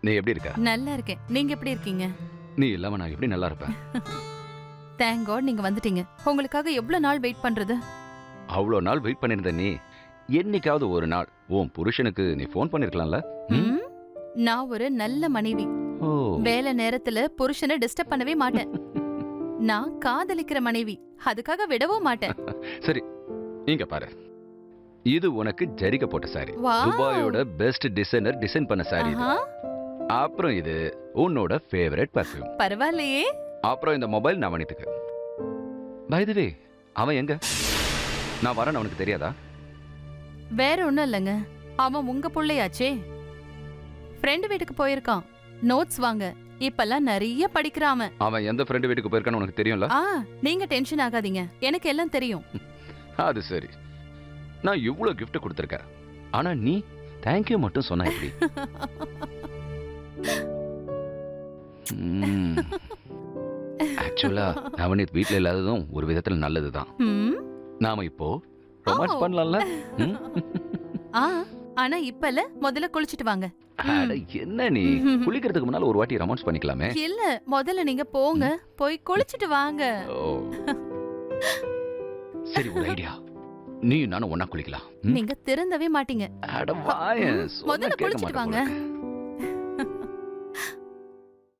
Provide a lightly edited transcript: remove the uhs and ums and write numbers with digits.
நீ எப்படி இருக்க? நல்லா இருக்கேன். நீங்க எப்படி இருக்கீங்க? நீ இல்லாம நான் எப்படி நல்லா இருப்பேன்? தேங்க் காட் நீங்க வந்துட்டீங்க. உங்களுக்காக எவ்வளவு நாள் வெயிட் பண்றது? அவ்வளோ நாள் வெயிட் பண்ணியிருந்த நீ என்னைக்காவது ஒரு நாள் உன் புருஷனுக்கு நீ ஃபோன் பண்ணிருக்கலாம்ல? ம்? நான் ஒரு நல்ல மனைவி. ஓ வேலை நேரத்துல புருஷனை டிஸ்டர்ப் பண்ணவே மாட்டேன். நான் காதலிக்கிற மனைவி. அதுக்காக விடவும் மாட்டேன். சரி, இங்க பாரு. இது உனக்கு ஜரிகை போட்ட சாரி. வாவ். துபாயோட பெஸ்ட் டிசைனர் டிசைன் பண்ண சாரி இது. ஆஹா, அப்புறம் இது உன்னோட ஃபேவரட் பர்ஃப்யூம். பரவாயில்லையே. அப்புறம் இந்த மொபைல் நவனித்துக்கு. பை தி வே, அவன் எங்க? நான் வரேன்னு அவனுக்கு தெரியாதா? வேற ஒண்ணும் இல்லைங்க. அவன் உங்க புள்ளையாச்சே. ஃப்ரெண்டு வீட்டுக்கு போயிருக்கான். நோட்ஸ் வாங்க. இப்பெல்லாம் நிறைய படிக்கிறான் அவன். அவன் எந்த ஃப்ரெண்டு வீட்டுக்கு போயிருக்கான்னு உனக்கு தெரியும்ல? நீங்க டென்ஷன் ஆகாதீங்க. எனக்கு எல்லாம் தெரியும். அது சரி. நான் இவ்ளோ gift கொடுத்துருக்கேன். ஆனா நீ தேங்க்யூ மட்டும் சொன்னா எப்படி? ஆக்சுவலா நவனித் வீட்ல இல்லாததும் ஒரு விதத்துல நல்லதுதான். ம்? நாம இப்போ ரொமான்ஸ் ஓ. பண்ணலாம்ல? ம்? ஆ, ஆனா இப்பல முதல்ல குளிச்சிட்டு வாங்க. அட, என்ன நீ குளிக்கிறதுக்கு முன்னால ஒரு வாட்டி ரொமான்ஸ் பண்ணிக்கலாமே? இல்ல, முதல்ல நீங்க போங்க. போய் குளிச்சிட்டு வாங்க. ஓ. சரி, ஒரு ஐடியா. நீ நானும் ஒண்ணா குளிக்கலாம். ம்? நீங்க திருந்தவே மாட்டீங்க. அட வாயேன், சொன்னா முதல்ல கேட்க குளிச்சிட்டு மாட்டே வாங்க. போல.